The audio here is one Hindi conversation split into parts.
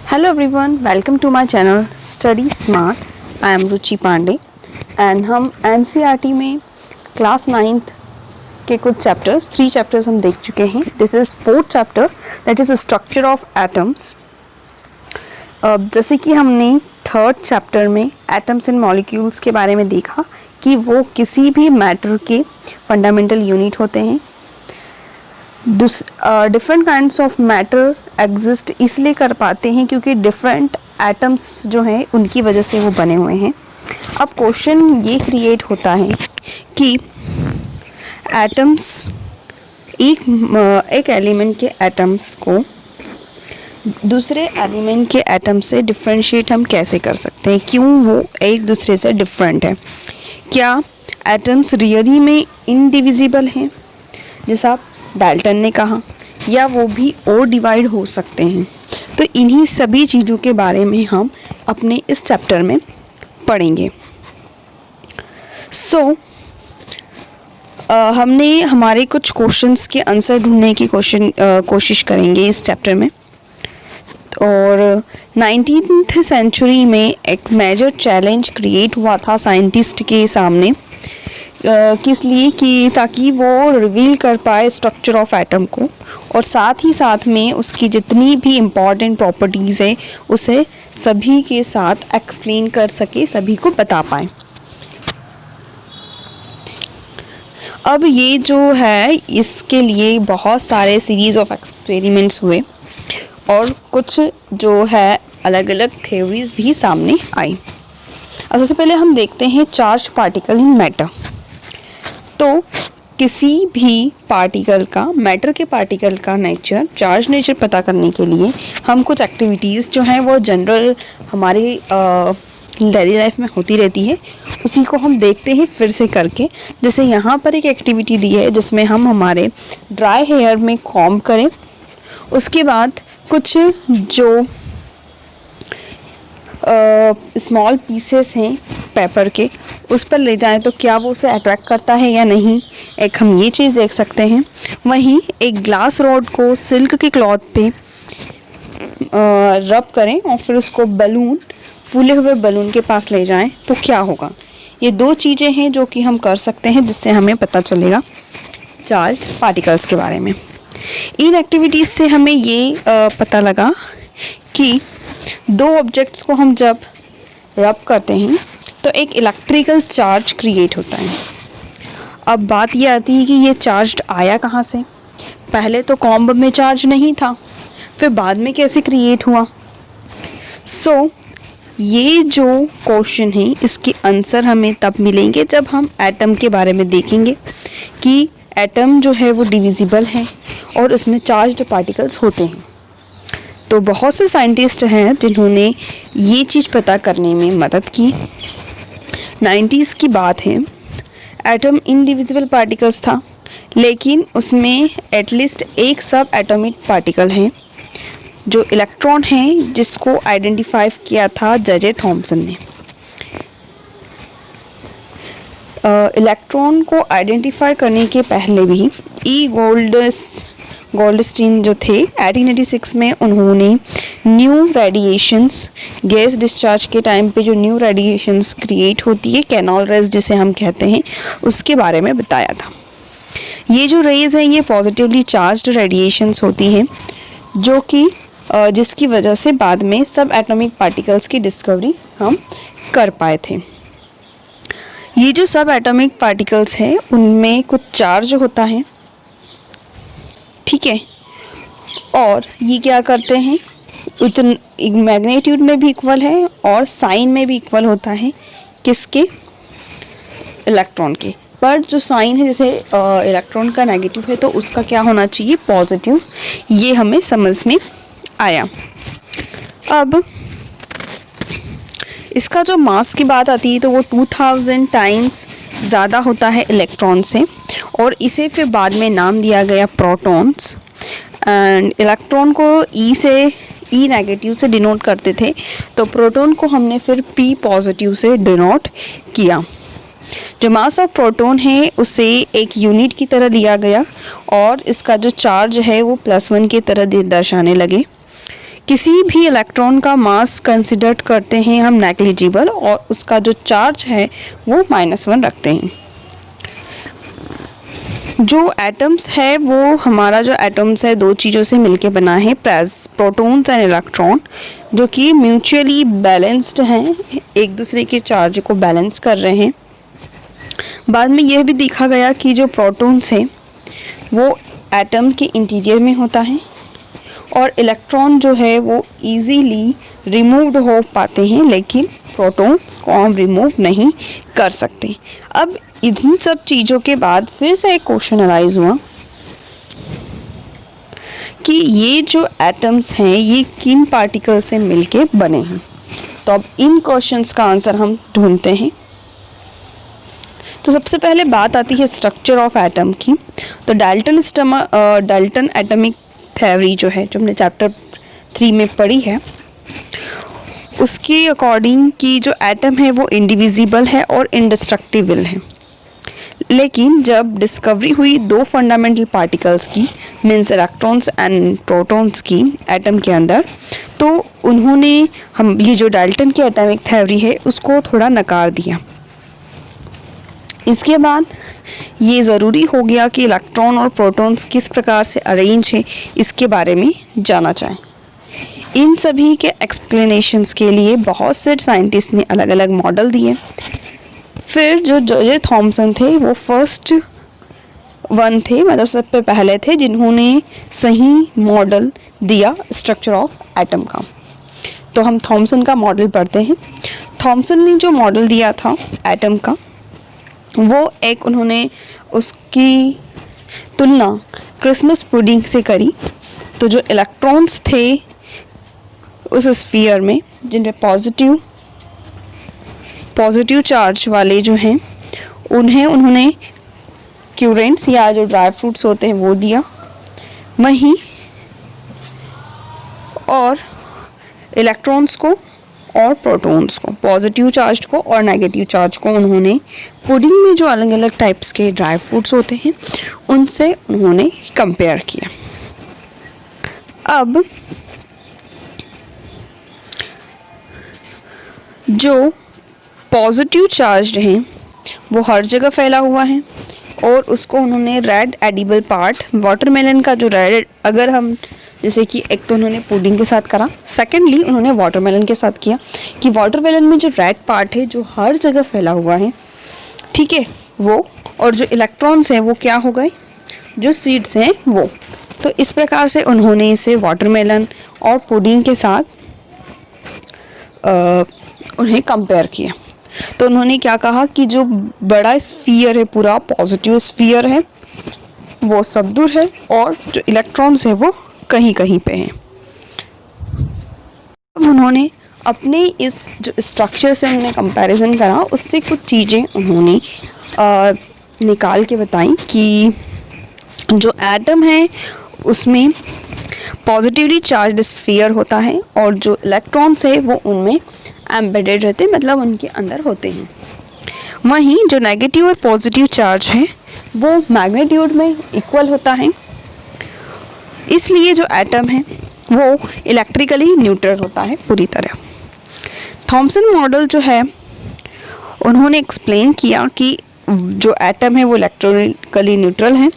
Hello everyone, welcome to my channel Study Smart. I am Ruchi Pandey and हम NCERT में क्लास 9th के कुछ चैप्टर्स 3 चैप्टर्स हम देख चुके हैं. This is 4th chapter that is structure of atoms. जैसे कि हमने 3rd चैप्टर में एटम्स एंड मॉलिक्यूल्स के बारे में देखा कि वो किसी भी मैटर के फंडामेंटल यूनिट होते हैं. Different kinds of matter exist इसलिए कर पाते हैं क्योंकि डिफरेंट एटम्स जो हैं उनकी वजह से वो बने हुए हैं. अब क्वेश्चन ये क्रिएट होता है कि एटम्स एक एलिमेंट के एटम्स को दूसरे एलिमेंट के एटम से डिफरेंशिएट हम कैसे कर सकते हैं, क्यों वो एक दूसरे से डिफरेंट है. क्या एटम्स रियली में इनडिविजिबल हैं जैसा डाल्टन ने कहा, या वो भी और डिवाइड हो सकते हैं. तो इन्हीं सभी चीज़ों के बारे में हम अपने इस चैप्टर में पढ़ेंगे. हमने हमारे कुछ क्वेश्चंस के आंसर ढूंढने की कोशिश करेंगे इस चैप्टर में. और 19th सेंचुरी में एक मेजर चैलेंज क्रिएट हुआ था साइंटिस्ट के सामने, किस लिए कि ताकि वो रिवील कर पाए स्ट्रक्चर ऑफ एटम को और साथ ही साथ में उसकी जितनी भी इम्पॉर्टेंट प्रॉपर्टीज़ है उसे सभी के साथ एक्सप्लेन कर सके, सभी को बता पाए. अब ये जो है इसके लिए बहुत सारे सीरीज़ ऑफ एक्सपेरिमेंट्स हुए और कुछ जो है अलग अलग थ्योरीज भी सामने आई. अब सबसे पहले हम देखते हैं चार्ज पार्टिकल इन मैटर. तो किसी भी पार्टिकल का, मैटर के पार्टिकल का नेचर, चार्ज नेचर पता करने के लिए हम कुछ एक्टिविटीज़ जो हैं वो जनरल हमारी डेली लाइफ में होती रहती है, उसी को हम देखते हैं फिर से करके. जैसे यहाँ पर एक एक्टिविटी दी है जिसमें हम हमारे ड्राई हेयर में कॉम्ब करें, उसके बाद कुछ जो स्मॉल पीसेस हैं पेपर के उस पर ले जाएं तो क्या वो उसे अट्रैक्ट करता है या नहीं, एक हम ये चीज़ देख सकते हैं. वहीं एक ग्लास रॉड को सिल्क के क्लॉथ पे रब करें और फिर उसको बलून, फूले हुए बलून के पास ले जाएं तो क्या होगा. ये दो चीज़ें हैं जो कि हम कर सकते हैं जिससे हमें पता चलेगा चार्ज्ड पार्टिकल्स के बारे में. इन एक्टिविटीज़ से हमें ये पता लगा कि दो ऑब्जेक्ट्स को हम जब रब करते हैं तो एक इलेक्ट्रिकल चार्ज क्रिएट होता है. अब बात ये आती है कि ये चार्ज आया कहाँ से. पहले तो कॉम्ब में चार्ज नहीं था, फिर बाद में कैसे क्रिएट हुआ. ये जो क्वेश्चन है इसके आंसर हमें तब मिलेंगे जब हम एटम के बारे में देखेंगे कि एटम जो है वो डिविजिबल है और उसमें चार्ज्ड पार्टिकल्स होते हैं. तो बहुत से साइंटिस्ट हैं जिन्होंने ये चीज़ पता करने में मदद की. 90s की बात है. एटम इनडिविजिबल पार्टिकल्स था, लेकिन उसमें एटलीस्ट एक सब एटॉमिक पार्टिकल है जो इलेक्ट्रॉन है, जिसको आइडेंटिफाई किया था जे थॉमसन ने. इलेक्ट्रॉन को आइडेंटिफाई करने के पहले भी गोल्डस्टीन जो थे 1886 में उन्होंने न्यू रेडिएशंस, गैस डिस्चार्ज के टाइम पे जो न्यू रेडिएशंस क्रिएट होती है, कैनॉल रेज जिसे हम कहते हैं, उसके बारे में बताया था. ये जो रेज हैं ये पॉजिटिवली चार्ज्ड रेडिएशंस होती हैं जो कि जिसकी वजह से बाद में सब एटॉमिक पार्टिकल्स की डिस्कवरी हम कर पाए थे. ये जो सब एटॉमिक पार्टिकल्स हैं उनमें कुछ चार्ज होता है, ठीक है, और ये क्या करते हैं, मैग्नीट्यूड में भी इक्वल है और साइन में भी इक्वल होता है. किसके? इलेक्ट्रॉन के. पर जो साइन है, जैसे इलेक्ट्रॉन का नेगेटिव है तो उसका क्या होना चाहिए, पॉजिटिव. ये हमें समझ में आया. अब इसका जो मास की बात आती है तो वो 2000 टाइम्स ज़्यादा होता है इलेक्ट्रॉन से, और इसे फिर बाद में नाम दिया गया प्रोटॉन्स. एंड इलेक्ट्रॉन को ई नेगेटिव से डिनोट करते थे, तो प्रोटॉन को हमने फिर पी पॉजिटिव से डिनोट किया. जो मास ऑफ प्रोटॉन है उसे एक यूनिट की तरह लिया गया और इसका जो चार्ज है वो +1 की तरह दर्शाने लगे. किसी भी इलेक्ट्रॉन का मास कंसिडर करते हैं हम नेग्लिजिबल और उसका जो चार्ज है वो -1 रखते हैं। जो एटम्स है वो हमारा जो एटम्स है दो चीज़ों से मिलके बना है, प्रोटॉन्स एंड इलेक्ट्रॉन, जो कि म्यूचुअली बैलेंस्ड हैं, एक दूसरे के चार्ज को बैलेंस कर रहे हैं। बाद में यह भी देखा गया कि जो प्रोटॉन्स है वो एटम के इंटीरियर में होता है और इलेक्ट्रॉन जो है वो इजीली रिमूव्ड हो पाते हैं, लेकिन प्रोटॉन्स को हम रिमूव नहीं कर सकते। अब इन सब चीज़ों के बाद फिर से एक क्वेश्चन अराइज हुआ कि ये जो एटम्स हैं ये किन पार्टिकल से मिलके बने हैं। तो अब इन क्वेश्चंस का आंसर हम ढूंढते हैं। तो सबसे पहले बात आती है स्ट्रक्चर ऑफ एटम की। तो डाल्टन एटॉमिक थ्योरी जो है, जो हमने चैप्टर 3 में पढ़ी है, उसके अकॉर्डिंग कि जो एटम है वो इंडिविजिबल है और इंडिस्ट्रक्टिबल है। लेकिन जब डिस्कवरी हुई दो फंडामेंटल पार्टिकल्स की, मीन्स इलेक्ट्रॉन्स एंड प्रोटॉन्स की एटम के अंदर, तो उन्होंने हम ये जो डाल्टन की एटॉमिक थ्योरी है उसको थोड़ा नकार दिया। इसके बाद ये ज़रूरी हो गया कि इलेक्ट्रॉन और प्रोटॉन्स किस प्रकार से अरेंज है इसके बारे में जाना चाहें। इन सभी के एक्सप्लेनेशंस के लिए बहुत से साइंटिस्ट ने अलग अलग मॉडल दिए। फिर जो जॉर्ज थॉमसन थे वो फर्स्ट वन थे, मतलब सबसे पहले थे जिन्होंने सही मॉडल दिया स्ट्रक्चर ऑफ एटम का। तो हम थॉमसन का मॉडल पढ़ते हैं। थॉमसन ने जो मॉडल दिया था एटम का, वो एक उन्होंने उसकी तुलना क्रिसमस पुडिंग से करी। तो जो इलेक्ट्रॉन्स थे उस स्फीयर में, जिनमें पॉजिटिव चार्ज वाले जो हैं, उन्हें उन्होंने क्यूरेंट्स या जो ड्राई फ्रूट्स होते हैं वो दिया। वहीं और इलेक्ट्रॉन्स को और प्रोटॉन्स को, पॉजिटिव चार्ज को और नेगेटिव चार्ज को, उन्होंने पुडिंग में जो अलग अलग टाइप्स के ड्राई फ्रूट्स होते हैं उनसे उन्होंने कंपेयर किया। अब जो पॉजिटिव चार्ज हैं वो हर जगह फैला हुआ है और उसको उन्होंने रेड एडिबल पार्ट, वाटरमेलन का जो रेड, अगर हम जैसे कि एक तो उन्होंने पुडिंग के साथ करा, सेकेंडली उन्होंने वाटरमेलन के साथ किया कि वाटरमेलन में जो रेड पार्ट है जो हर जगह फैला हुआ है, ठीक है, वो, और जो इलेक्ट्रॉन्स हैं वो क्या हो गए, जो सीड्स हैं वो। तो इस प्रकार से उन्होंने इसे वाटरमेलन और पुडिंग के साथ उन्हें कंपेयर किया। तो उन्होंने क्या कहा कि जो बड़ा स्फीयर है, पूरा पॉजिटिव स्फीयर है, वो सब दूर है और जो इलेक्ट्रॉन्स है वो कहीं कहीं पे हैं। अब उन्होंने अपने इस जो स्ट्रक्चर से उन्होंने कंपैरिजन करा, उससे कुछ चीज़ें उन्होंने निकाल के बताई कि जो एटम है उसमें पॉजिटिवली चार्ज्ड स्फीयर होता है और जो इलेक्ट्रॉन्स है वो उनमें एम्बेडेड रहते हैं, मतलब उनके अंदर होते हैं। वहीं जो नेगेटिव और पॉजिटिव चार्ज है वो मैग्नीट्यूड में इक्वल होता है, इसलिए जो एटम है वो इलेक्ट्रिकली न्यूट्रल होता है पूरी तरह। थॉमसन मॉडल जो है उन्होंने एक्सप्लेन किया कि जो एटम है वो इलेक्ट्रिकली न्यूट्रल है,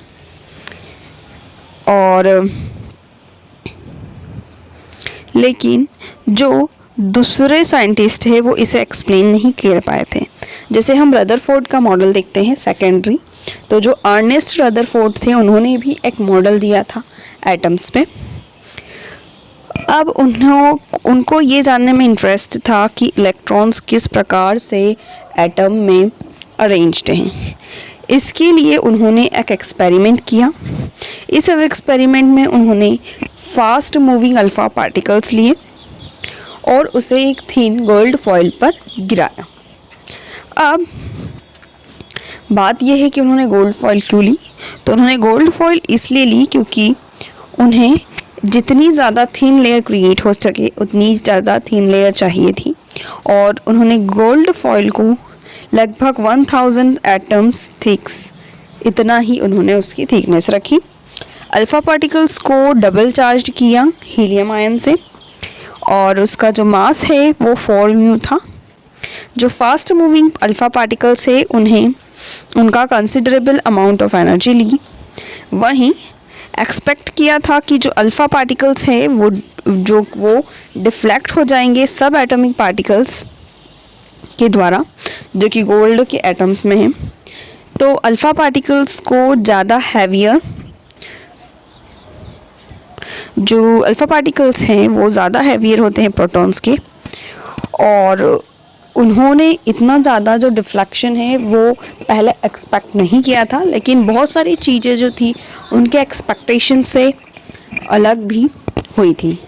और लेकिन जो दूसरे साइंटिस्ट है वो इसे एक्सप्लेन नहीं कर पाए थे। जैसे हम रदरफोर्ड का मॉडल देखते हैं सेकेंडरी, तो जो अर्नेस्ट रदरफोर्ड थे उन्होंने भी एक मॉडल दिया था एटम्स पे। अब उनको ये जानने में इंटरेस्ट था कि इलेक्ट्रॉन्स किस प्रकार से एटम में अरेंज्ड हैं। इसके लिए उन्होंने एक एक्सपेरिमेंट किया। इस एक्सपेरिमेंट में उन्होंने फास्ट मूविंग अल्फ़ा पार्टिकल्स लिए और उसे एक थिन गोल्ड फॉइल पर गिराया। अब बात यह है कि उन्होंने गोल्ड फॉइल क्यों ली। तो उन्होंने गोल्ड फॉइल इसलिए ली क्योंकि उन्हें जितनी ज़्यादा थिन लेयर क्रिएट हो सके उतनी ज़्यादा थिन लेयर चाहिए थी, और उन्होंने गोल्ड फॉइल को लगभग 1000 एटम्स थिक्स, इतना ही उन्होंने उसकी थिकनेस रखी। अल्फ़ा पार्टिकल्स को डबल चार्ज किया हीलियम आयन से, और उसका जो मास है वो 4 म्यू था। जो फास्ट मूविंग अल्फ़ा पार्टिकल्स है उन्हें उनका कंसिडरेबल अमाउंट ऑफ एनर्जी ली। वहीं एक्सपेक्ट किया था कि जो अल्फ़ा पार्टिकल्स है वो डिफ्लेक्ट हो जाएंगे सब एटॉमिक पार्टिकल्स के द्वारा, जो कि गोल्ड के एटम्स में हैं। तो अल्फ़ा पार्टिकल्स को ज़्यादा हैवियर, जो अल्फ़ा पार्टिकल्स हैं वो ज़्यादा हैवियर होते हैं प्रोटॉन्स के, और उन्होंने इतना ज़्यादा जो डिफ्लेक्शन है वो पहले एक्सपेक्ट नहीं किया था, लेकिन बहुत सारी चीज़ें जो थी उनके एक्सपेक्टेशन से अलग भी हुई थी।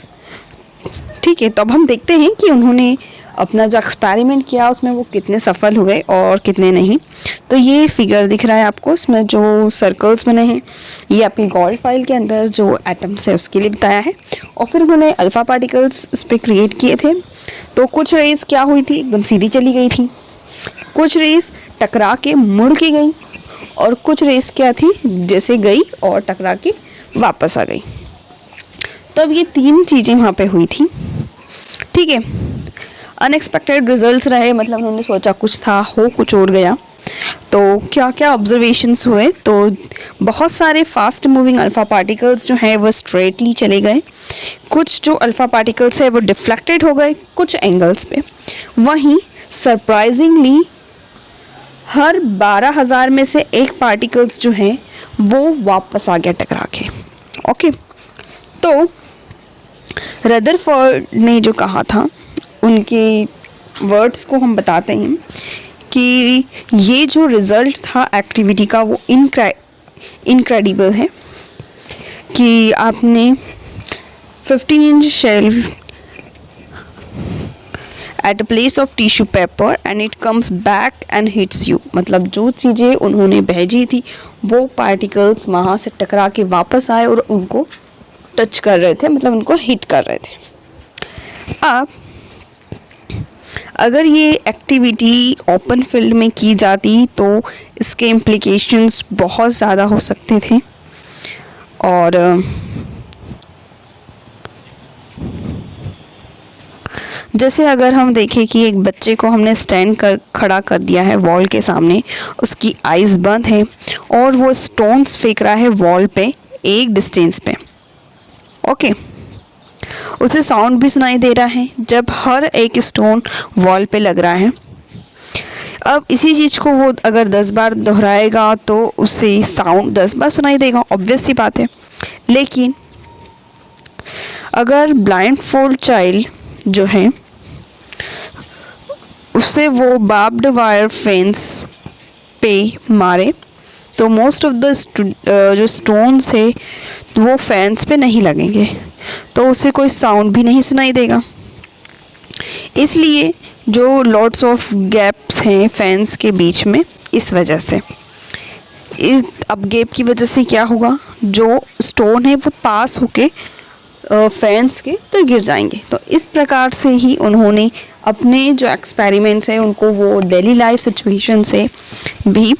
ठीक है, तो अब हम देखते हैं कि उन्होंने अपना जो एक्सपेरिमेंट किया उसमें वो कितने सफल हुए और कितने नहीं। तो ये फिगर दिख रहा है आपको, इसमें जो सर्कल्स बने हैं ये आपकी गोल्ड फाइल के अंदर जो एटम्स है उसके लिए बताया है। और फिर उन्होंने अल्फ़ा पार्टिकल्स उस पर क्रिएट किए थे। तो कुछ रेस क्या हुई थी, एकदम सीधी चली गई थी, कुछ रेस टकरा के मुड़ के गई, और कुछ रेस क्या थी जैसे गई और टकरा के वापस आ गई। तो अब ये 3 चीज़ें वहाँ पे हुई थी। ठीक है, अनएक्सपेक्टेड रिजल्ट्स रहे, मतलब उन्होंने सोचा कुछ था, हो कुछ और गया। तो क्या क्या ऑब्जर्वेशंस हुए, तो बहुत सारे फास्ट मूविंग अल्फ़ा पार्टिकल्स जो हैं वो स्ट्रेटली चले गए, कुछ जो अल्फ़ा पार्टिकल्स है वो डिफ्लेक्टेड हो गए कुछ एंगल्स पे। वहीं सरप्राइजिंगली हर 12,000 में से एक पार्टिकल्स जो हैं वो वापस आ गया टकरा के। ओके, तो रदरफोर्ड ने जो कहा था उनके वर्ड्स को हम बताते हैं कि ये जो रिज़ल्ट था एक्टिविटी का वो इनक्रेडिबल है कि आपने 15 inch shell at a place of tissue paper and it comes back and hits you. मतलब जो चीज़ें उन्होंने भेजी थी वो पार्टिकल्स वहाँ से टकरा के वापस आए और उनको टच कर रहे थे, मतलब उनको हिट कर रहे थे। अब अगर ये एक्टिविटी ओपन फील्ड में की जाती तो इसके इम्प्लिकेशंस बहुत ज़्यादा हो सकते थे। और जैसे अगर हम देखें कि एक बच्चे को हमने खड़ा कर दिया है वॉल के सामने, उसकी आइज़ बंद है और वो स्टोन्स फेंक रहा है वॉल पे एक डिस्टेंस पे। ओके, उसे साउंड भी सुनाई दे रहा है जब हर एक स्टोन वॉल पे लग रहा है। अब इसी चीज़ को वो अगर 10 बार दोहराएगा तो उसे साउंड 10 बार सुनाई देगा, ऑब्वियस सी बात है। लेकिन अगर ब्लाइंड फोल्ड चाइल्ड जो है उसे वो बार्ब्ड वायर फेंस पे मारे तो मोस्ट ऑफ द जो स्टोन्स है वो फैंस पे नहीं लगेंगे, तो उसे कोई साउंड भी नहीं सुनाई देगा। इसलिए जो लॉट्स ऑफ गैप्स हैं फैंस के बीच में, इस वजह से अब गैप की वजह से क्या होगा, जो स्टोन है वो पास होके फैंस के तो गिर जाएंगे। तो इस प्रकार से ही उन्होंने अपने जो एक्सपेरिमेंट्स हैं उनको वो डेली लाइफ सिचुएशन से भी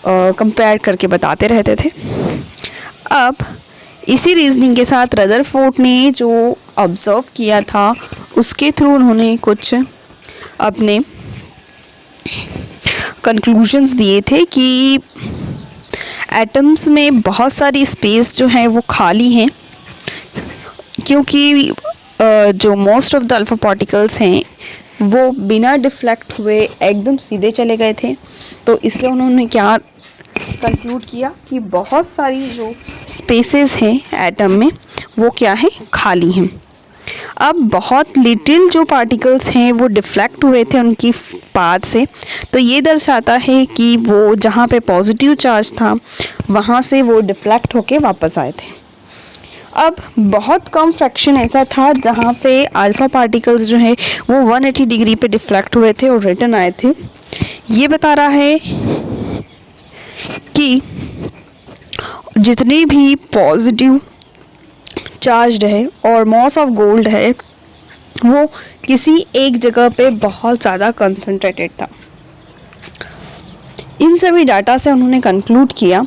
कंपेयर करके बताते रहते थे। अब इसी रीजनिंग के साथ रदरफोर्ड ने जो ऑब्ज़र्व किया था उसके थ्रू उन्होंने कुछ अपने कंक्लूजन्स दिए थे कि एटम्स में बहुत सारी स्पेस जो है वो खाली हैं, क्योंकि जो most of the alpha particles हैं वो बिना डिफ्लेक्ट हुए एकदम सीधे चले गए थे। तो इससे उन्होंने क्या कंक्लूड किया कि बहुत सारी जो स्पेसेस हैं एटम में वो क्या है, खाली हैं। अब बहुत लिटिल जो पार्टिकल्स हैं वो डिफ्लेक्ट हुए थे उनकी पाथ से, तो ये दर्शाता है कि वो जहाँ पे पॉजिटिव चार्ज था वहाँ से वो डिफ्लेक्ट होके वापस आए थे। अब बहुत कम फ्रैक्शन ऐसा था जहाँ पे अल्फ़ा पार्टिकल्स जो है वो 180 डिग्री पे डिफ्लेक्ट हुए थे और रिटर्न आए थे। ये बता रहा है कि जितने भी पॉजिटिव चार्ज्ड है और मॉस ऑफ गोल्ड है वो किसी एक जगह पे बहुत ज़्यादा कंसंट्रेटेड था। इन सभी डाटा से उन्होंने कंक्लूड किया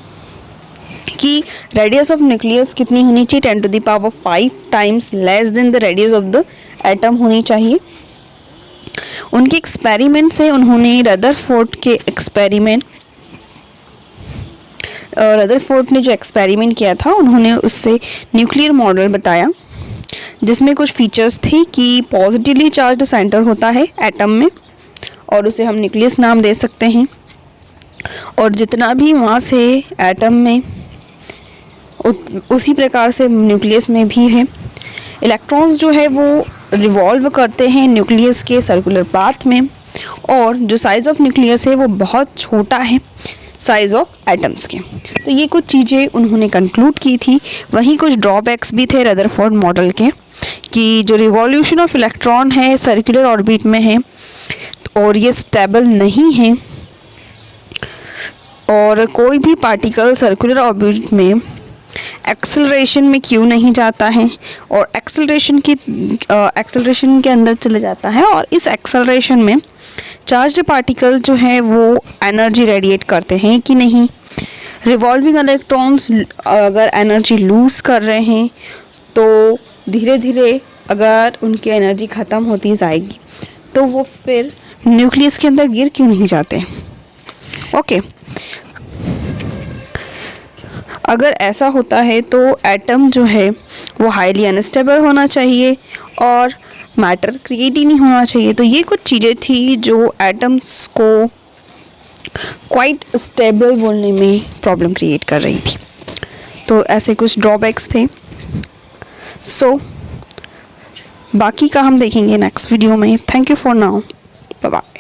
कि रेडियस ऑफ न्यूक्लियस कितनी होनी चाहिए, 10⁵ times less than the radius of the atom होनी चाहिए। उनके एक्सपेरिमेंट से उन्होंने रदरफोर्ड ने जो एक्सपेरिमेंट किया था उन्होंने उससे न्यूक्लियर मॉडल बताया, जिसमें कुछ फीचर्स थी कि पॉजिटिवली चार्ज्ड सेंटर होता है एटम में और उसे हम न्यूक्लियस नाम दे सकते हैं, और जितना भी मास है एटम में उसी प्रकार से न्यूक्लियस में भी है। इलेक्ट्रॉन्स जो है वो रिवॉल्व करते हैं न्यूक्लियस के सर्कुलर पाथ में, और जो साइज़ ऑफ न्यूक्लियस है वो बहुत छोटा है साइज़ ऑफ एटम्स के। तो ये कुछ चीज़ें उन्होंने कंक्लूड की थी। वहीं कुछ ड्रॉबैक्स भी थे रदरफोर्ड मॉडल के, कि जो रिवॉल्यूशन ऑफ इलेक्ट्रॉन है सर्कुलर ऑर्बिट में है और ये स्टेबल नहीं है, और कोई भी पार्टिकल सर्कुलर ऑर्बिट में एक्सेलरेशन में क्यों नहीं जाता है और एक्सेलरेशन के अंदर चले जाता है, और इस एक्सेलरेशन में चार्ज्ड पार्टिकल जो है वो एनर्जी रेडिएट करते हैं कि नहीं। रिवॉल्विंग इलेक्ट्रॉन्स अगर एनर्जी लूज़ कर रहे हैं तो धीरे धीरे अगर उनकी एनर्जी ख़त्म होती जाएगी तो वो फिर न्यूक्लियस के अंदर गिर क्यों नहीं जाते। ओके, अगर ऐसा होता है तो एटम जो है वो हाईली अनस्टेबल होना चाहिए और मैटर क्रिएट ही नहीं होना चाहिए। तो ये कुछ चीज़ें थी जो एटम्स को क्वाइट स्टेबल बोलने में प्रॉब्लम क्रिएट कर रही थी। तो ऐसे कुछ ड्रॉबैक्स थे। सो बाकी का हम देखेंगे नेक्स्ट वीडियो में। Thank you for now, bye bye.